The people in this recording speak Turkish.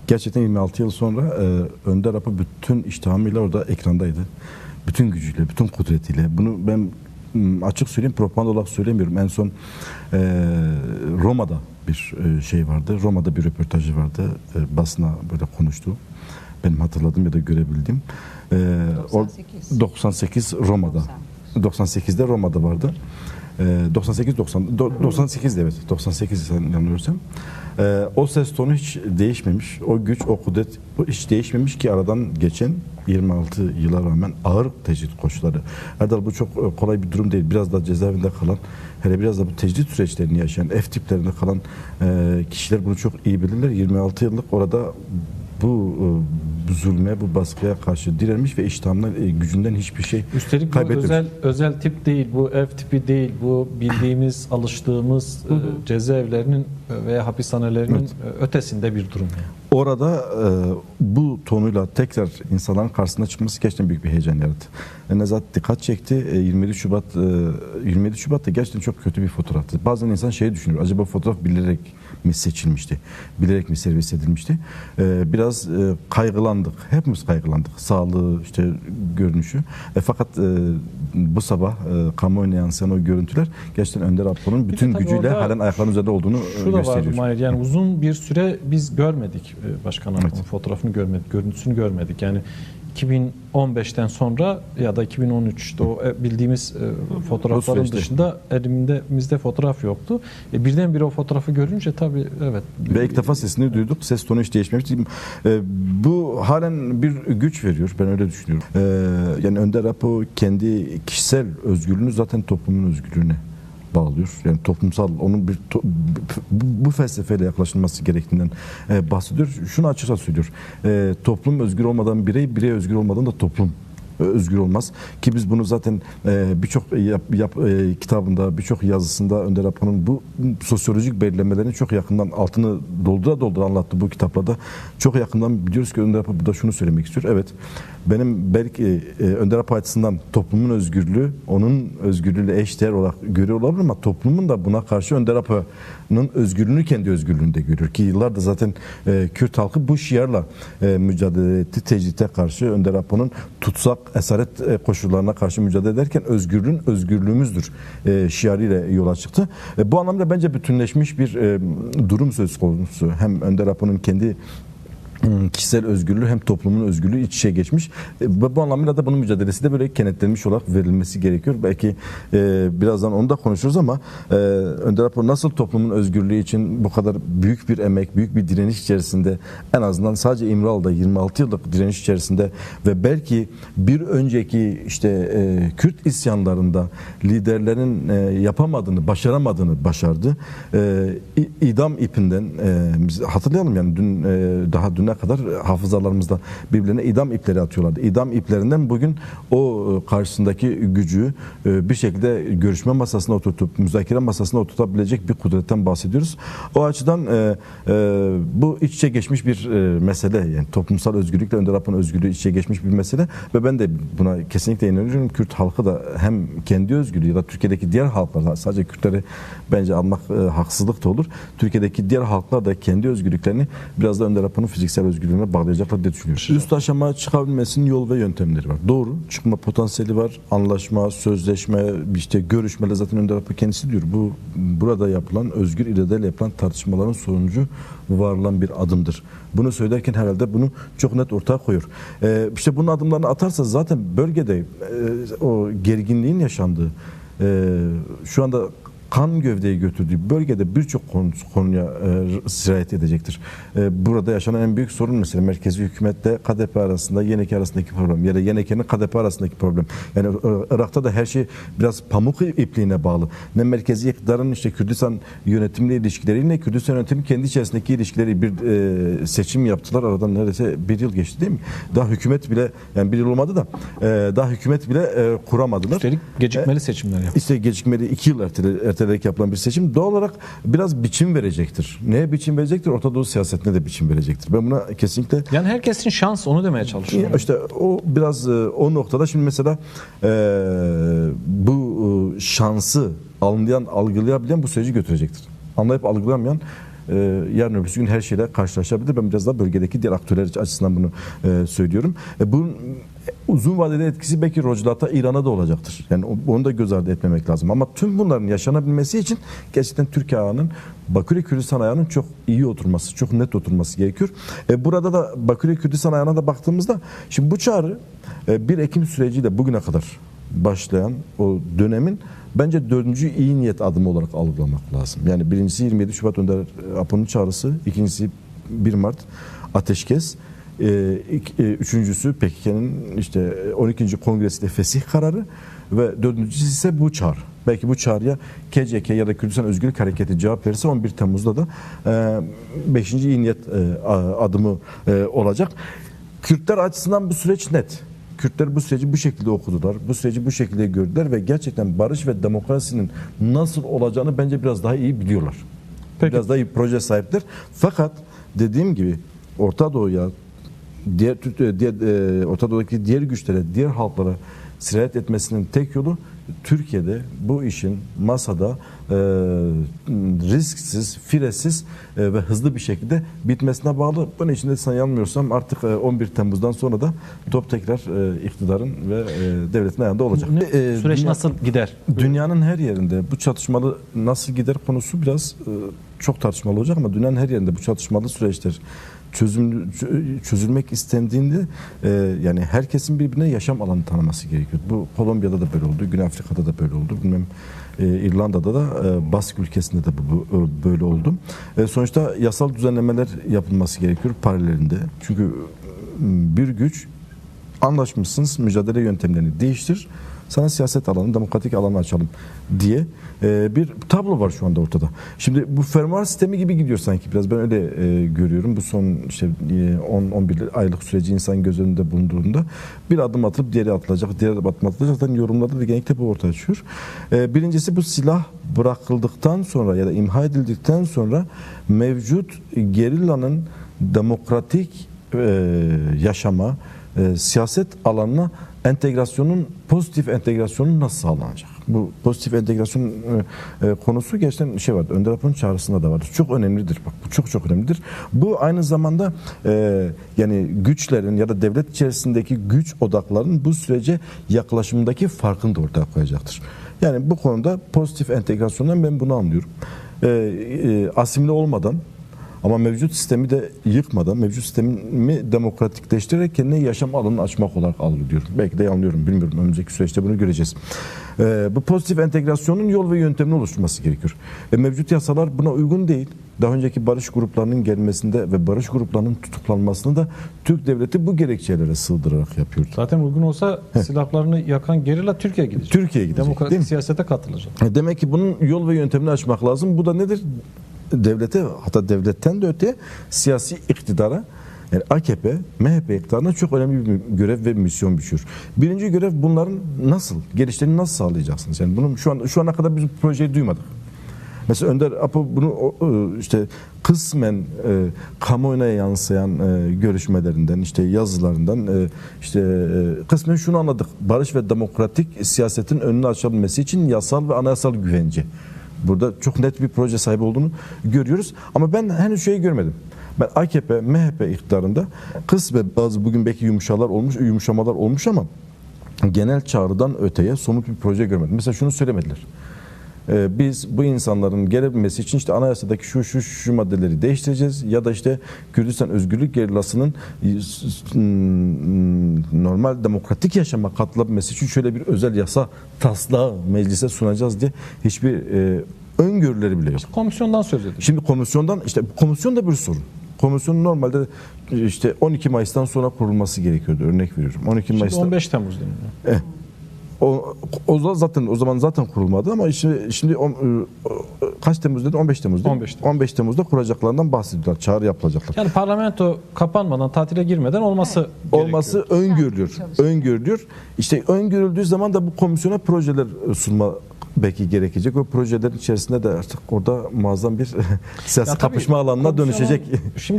Gerçekten 26 yıl sonra Önder Apo bütün iştahıyla orada ekrandaydı. Bütün gücüyle, bütün kudretiyle. Bunu ben açık söyleyeyim, propaganda olarak söylemiyorum. En son Roma'da bir şey vardı. Roma'da bir röportajı vardı. Basına böyle konuştu. Benim hatırladığım ya da görebildiğim. 98 Roma'da. 98'de Roma'da vardı. 98 evet. 98 yanılıyorsam. O ses tonu hiç değişmemiş. O güç, o kudret hiç değişmemiş ki aradan geçen 26 yıla rağmen ağır tecrit koşulları. Erdal, bu çok kolay bir durum değil. Biraz da cezaevinde kalan, hele biraz da bu tecrit süreçlerini yaşayan, F tiplerinde kalan kişiler bunu çok iyi bilirler. 26 yıllık orada bu zulme, bu baskıya karşı direnmiş ve iştahından, gücünden hiçbir şey üstelik kaybetmemiş. bu özel tip değil, bu F tipi değil, bu bildiğimiz, alıştığımız cezaevlerinin veya hapishanelerinin ötesinde bir durum. Yani. Orada bu tonuyla tekrar insanların karşısına çıkması gerçekten büyük bir heyecan yarattı. Nezat dikkat çekti. 27 Şubat'ta gerçekten çok kötü bir fotoğraftı. Bazen insan şey düşünüyor. Acaba fotoğraf bilerek mi seçilmişti? Bilerek mi servis edilmişti? Biraz kaygılandık. Hepimiz kaygılandık. Sağlığı, işte görünüşü. Fakat bu sabah kamuoyuna yansıyan o görüntüler gerçekten Önder Apo'nun bütün gücüyle halen ayaklarının üzerinde olduğunu gösteriyor. Şu da var Mahir, yani uzun bir süre biz görmedik başkanın fotoğrafını görmedik, görüntüsünü görmedik. Yani 2015'ten sonra ya da 2013'te o bildiğimiz fotoğrafların dışında elimizde fotoğraf yoktu. Birdenbire o fotoğrafı görünce tabii evet. Ve ilk defa sesini duyduk. Ses tonu hiç değişmemişti. Bu halen bir güç veriyor. Ben öyle düşünüyorum. Yani Önder Apo kendi kişisel özgürlüğünü zaten toplumun özgürlüğüne bağlıyor. Yani toplumsal, onun bu felsefeyle yaklaşılması gerektiğinden bahsediyor. Şunu açıkça söylüyor. Toplum özgür olmadan birey özgür olmadan da toplum özgür olmaz. Ki biz bunu zaten birçok kitabında, birçok yazısında Önder Apo'nun bu sosyolojik belirlemelerini çok yakından altını doldura anlattı bu kitaplarda. Çok yakından biliyoruz ki Önder Apo burada şunu söylemek istiyor. Evet, benim belki Önder Apo açısından toplumun özgürlüğü onun özgürlüğüyle eşdeğer olarak görüyor olabilir ama toplumun da buna karşı Önder Apo'nun özgürlüğünü kendi özgürlüğünde görüyor. Ki yıllardır zaten Kürt halkı bu şiarla mücadele etti. Tecrite karşı Önder Apo'nun tutsak, esaret koşullarına karşı mücadele ederken özgürlüğün özgürlüğümüzdür şiarıyla yola çıktı. Bu anlamda bence bütünleşmiş bir durum söz konusu. Hem Önder Apo'nun kendi kişisel özgürlüğü hem toplumun özgürlüğü iç içe geçmiş. Bu anlamıyla da bunun mücadelesi de böyle kenetlenmiş olarak verilmesi gerekiyor. Belki birazdan onu da konuşuruz ama Önder Apo nasıl toplumun özgürlüğü için bu kadar büyük bir emek, büyük bir direniş içerisinde, en azından sadece İmralı'da 26 yıllık direniş içerisinde ve belki bir önceki işte Kürt isyanlarında liderlerin yapamadığını, başaramadığını başardı. İdam ipinden hatırlayalım yani daha düne kadar hafızalarımızda birbirlerine idam ipleri atıyorlardı. İdam iplerinden bugün o karşısındaki gücü bir şekilde görüşme masasına oturtup, müzakere masasına oturtabilecek bir kudretten bahsediyoruz. O açıdan bu iç içe geçmiş bir mesele. Yani toplumsal özgürlükle Önder Apo'nun özgürlüğü iç içe geçmiş bir mesele ve ben de buna kesinlikle inanıyorum. Kürt halkı da hem kendi özgürlüğü ya da Türkiye'deki diğer halklar, sadece Kürtleri bence almak haksızlık da olur. Türkiye'deki diğer halklar da kendi özgürlüklerini biraz da Önder Apo'nun fiziksel özgürlüğüne bağlayacaklar diye düşünüyorum. Üst aşama çıkabilmesinin yol ve yöntemleri var. Doğru. Çıkma potansiyeli var. Anlaşma, sözleşme, işte görüşmeler zaten Önder Apo kendisi diyor. Bu burada yapılan, özgür iradeyle yapılan tartışmaların sonucu varılan bir adımdır. Bunu söylerken herhalde bunu çok net ortaya koyuyor. İşte bunun adımlarını atarsa zaten bölgede o gerginliğin yaşandığı, şu anda kan gövdeyi götürdüğü bölgede birçok konuya sirayet edecektir. Burada yaşanan en büyük sorun mesela merkezi hükümetle KDP arasında, YNK arasındaki problem ya da YNK'nin KDP arasındaki problem. Yani Irak'ta da her şey biraz pamuk ipliğine bağlı. Ne merkezi iktidarın işte Kürdistan yönetimle ilişkileri ne Kürdistan yönetimi kendi içerisindeki ilişkileri bir seçim yaptılar. Aradan neredeyse bir yıl geçti değil mi? Daha hükümet bile yani bir yıl olmadı da daha hükümet bile kuramadılar. Üstelik gecikmeli seçimler yaptı. İşte gecikmeli 2 yıl ertelerek yapılan bir seçim doğal olarak biraz biçim verecektir. Neye biçim verecektir? Orta Doğu siyasetine de biçim verecektir. Ben buna kesinlikle... Yani herkesin şans onu demeye çalışıyorum. İşte o biraz o noktada şimdi mesela bu şansı anlayan, algılayabilen bu süreci götürecektir. Anlayıp algılayamayan yarın öbür gün her şeyle karşılaşabilir. Ben biraz daha bölgedeki diğer aktörler açısından bunu söylüyorum. Bunun uzun vadeli etkisi belki Rojava'da, İran'a da olacaktır. Yani onu da göz ardı etmemek lazım. Ama tüm bunların yaşanabilmesi için gerçekten Türkiye ayağının, Bakü'yle Kürdistan ayağının çok iyi oturması, çok net oturması gerekiyor. Burada da Bakü'yle Kürdistan ayağına da baktığımızda şimdi bu çağrı 1 Ekim süreciyle bugüne kadar başlayan o dönemin bence 4. iyi niyet adımı olarak algılamak lazım. Yani birincisi 27 Şubat Önder Apo'nun çağrısı, ikincisi 1 Mart ateşkes, üçüncüsü PKK'nın işte 12. Kongresi'de fesih kararı ve dördüncüsü ise bu çağrı. Belki bu çağrıya KCK ya da Kürdistan Özgürlük Hareketi cevap verirse 11 Temmuz'da da 5. iyi niyet adımı olacak. Kürtler açısından bu süreç net. Kürtler bu süreci bu şekilde okudular, bu süreci bu şekilde gördüler ve gerçekten barış ve demokrasinin nasıl olacağını bence biraz daha iyi biliyorlar. Peki. Biraz daha iyi proje sahipler. Fakat dediğim gibi Orta Doğu'ya, Orta Doğu'daki diğer güçlere, diğer halklara sirayet etmesinin tek yolu Türkiye'de bu işin masada risksiz, firesiz ve hızlı bir şekilde bitmesine bağlı. Bunun için de sen yanılmıyorsam artık 11 Temmuz'dan sonra da top tekrar iktidarın ve devletin ayağında olacak. Süreç nasıl gider? Dünyanın her yerinde bu çatışmalı nasıl gider konusu biraz çok tartışmalı olacak ama dünyanın her yerinde bu çatışmalı süreçler çözülmek istendiğinde yani herkesin birbirine yaşam alanı tanıması gerekiyor. Bu Kolombiya'da da böyle oldu, Güney Afrika'da da böyle oldu. Bilmem İrlanda'da da Bask ülkesinde de bu böyle oldu. Sonuçta yasal düzenlemeler yapılması gerekiyor paralelinde. Çünkü bir güç anlaşmışsınız, mücadele yöntemlerini değiştir. Sana siyaset alanı, demokratik alanı açalım diye bir tablo var şu anda ortada. Şimdi bu fermuar sistemi gibi gidiyor sanki biraz. Ben öyle görüyorum. Bu son işte 10-11 aylık süreci insan göz önünde bulunduğunda bir adım atılıp diğeri atılacak, diğer adım atılacak. Zaten yorumlarda da genellikle bu ortaya çıkıyor. Birincisi bu silah bırakıldıktan sonra ya da imha edildikten sonra mevcut gerillanın demokratik yaşama, siyaset alanına pozitif entegrasyonun nasıl sağlanacak? Bu pozitif entegrasyon konusu gerçekten şey vardı. Önder Apo'nun çağrısında da vardı. Çok önemlidir. Bak bu çok önemlidir. Bu aynı zamanda yani güçlerin ya da devlet içerisindeki güç odaklarının bu sürece yaklaşımındaki farkını da ortaya koyacaktır. Yani bu konuda pozitif entegrasyondan ben bunu anlıyorum. Asimile olmadan ama mevcut sistemi de yıkmadan, mevcut sistemi demokratikleştirerek kendine yaşam alanını açmak olarak algılıyorum. Belki de yanılıyorum, bilmiyorum. Önümüzdeki süreçte bunu göreceğiz. Bu pozitif entegrasyonun yol ve yöntemini oluşturması gerekiyor. Mevcut yasalar buna uygun değil. Daha önceki barış gruplarının gelmesinde ve barış gruplarının tutuklanmasını da Türk devleti bu gerekçelere sığdırarak yapıyordu. Zaten uygun olsa silahlarını yakan gerilla Türkiye'ye gidecek. Türkiye'ye gidecek. Demokratik siyasete katılacak. Demek ki bunun yol ve yöntemini açmak lazım. Bu da nedir? Devlete, hatta devletten de öte siyasi iktidara, yani AKP, MHP iktidarına çok önemli bir görev ve misyon biçiyor. Birinci görev bunların gelişlerini nasıl sağlayacaksınız? Yani bunun şu ana kadar biz bu projeyi duymadık. Mesela Önder Apo bunu işte kısmen kamuoyuna yansıyan görüşmelerinden, işte yazılarından işte kısmen şunu anladık. Barış ve demokratik siyasetin önünü açabilmesi için yasal ve anayasal güvence. Burada çok net bir proje sahibi olduğunu görüyoruz. Ama ben henüz şeyi görmedim. Ben AKP, MHP iktidarında kısmen bazı bugün belki yumuşamalar olmuş ama genel çağrıdan öteye somut bir proje görmedim. Mesela şunu söylemediler. Biz bu insanların gelebilmesi için işte anayasadaki şu maddeleri değiştireceğiz ya da işte Kürdistan Özgürlük Gerillası'nın normal demokratik yaşama katılabilmesi için şöyle bir özel yasa taslağı meclise sunacağız diye hiçbir öngörüleri bile yok. Komisyondan söz ediyor. Şimdi komisyon da bir sorun. Komisyonun normalde işte 12 Mayıs'tan sonra kurulması gerekiyordu. Örnek veriyorum. 12 Şimdi Mayıs'ta 15 Temmuz deniliyor. O zaman zaten kurulmadı ama şimdi kaç Temmuz dedi? 15 Temmuz dedi. 15 Temmuz'da kuracaklarından bahsediyorlar. Çağrı yapılacaklar. Yani parlamento kapanmadan, tatile girmeden olması öngörülüyor. İşte öngörüldüğü zaman da bu komisyona projeler sunma belki gerekecek. O projelerin içerisinde de artık orada muazzam bir siyasi kapışma alanına dönüşecek. Şimdi